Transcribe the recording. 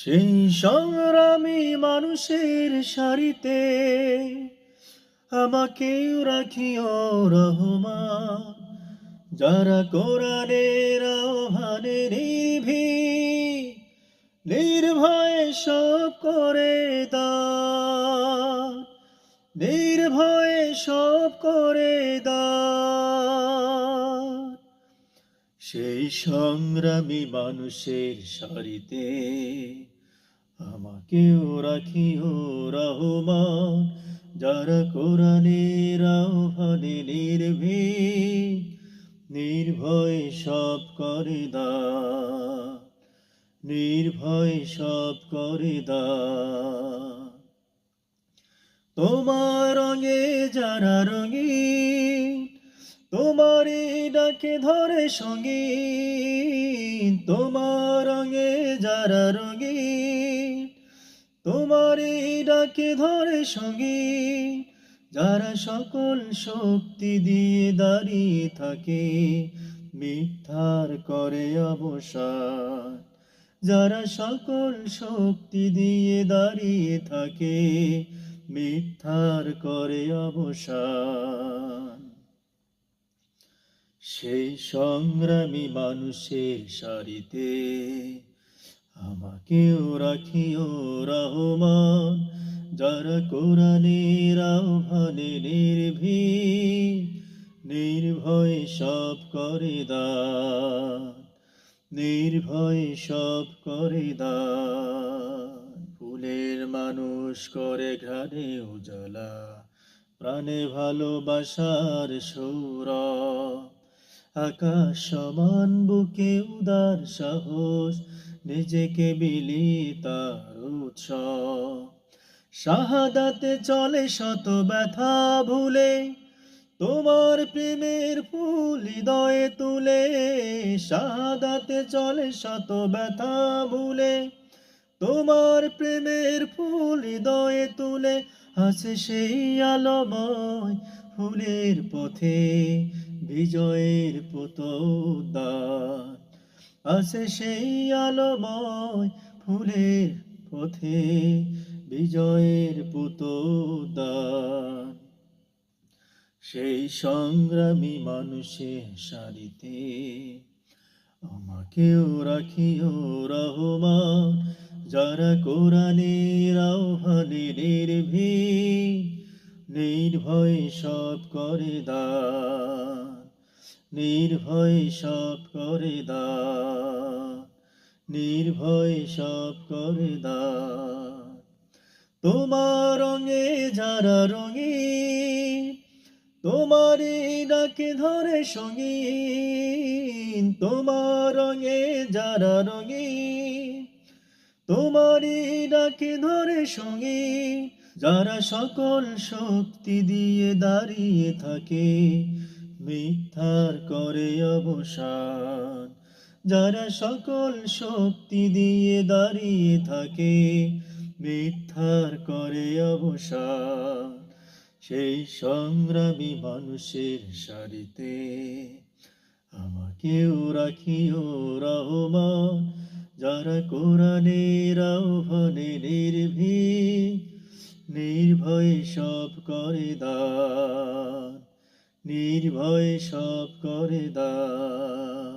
সেই সংগ্রামী মানুষের সারিতে আমাকেও রাখিও রহমান, যারা কোরআনের আহ্বানে নির্ভয়ে সব করে দান, নির্ভয়ে সব করে দান। সেই সংগ্রামী মানুষের সারিতে আমাকেও রাখিও রহমান, যারা কোরআনের আহ্বানে নির্ভয়ে সব করে দান, নির্ভয়ে সব করে দান। তোমার রঙে যারা রঙিন, তোমারই ডাকে ধরে সঙ্গীন। তোমার রঙে যারা রঙিন, তোমারই ডাকে ধরে সঙ্গীন। যারা সকল শক্তি দিয়ে দাঁড়িয়ে থাকে, মিথ্যার করে অবসান। যারা সকল শক্তি দিয়ে দাঁড়িয়ে থাকে, মিথ্যার করে অবসান। সেই সংগ্রামী মানুষের সারিতে আমাকেও রাখিও রহমান, যারা কোরআনের আহ্বানে নির্ভয়ে সব করে দান, নির্ভয়ে সব করে দান। ফুলের মানুষ করে ঘাড়ে উজালা, প্রাণে ভালোবাসার সৌরভ। আকাশ সমান বুকে উদার সাহস, নিজেকে বিলিয়ে তার উৎসব। শাহাদাতে চলে শত ব্যথা ভুলে, তোমার প্রেমের ফুল হৃদয়ে তুলে। শাহাদাতে চলে শত ব্যথা ভুলে, তোমার প্রেমের ফুল হৃদয়ে তুলে। আছে সেই আলোময় ফুলের পথে বিজয়ের পতোদ্যান। আছে সেই আলোময় ফুলের পথে বিজয়ের পতোদ্যান। সেই সংগ্রামী মানুষের সারিতে আমাকেও রাখিও রহমান, যারা কোরআনের আহ্বানে নির্ভয়ে সব করে দান, নির্ভয়ে সব করে দান, নির্ভয়ে সব করে দান। তোমার রঙে যারা রঙিন, তোমারই ডাকে ধরে সঙ্গীন। তোমার রঙে যারা রঙিন, তোমারই ডাকে ধরে সঙ্গীন। যারা সকল শক্তি দিয়ে দাঁড়িয়ে থাকে, মিথ্যার করে অবসান। যারা সকল শক্তি দিয়ে দাঁড়িয়ে থাকে, মিথ্যার করে অবসান। সেই সংগ্রামী মানুষের সারিতে আমাকেও রাখিও রহমান, যারা কোরআনের আহ্বানে নির্ভয়ে সব করে দান, নির্ভয়ে সব করে দান।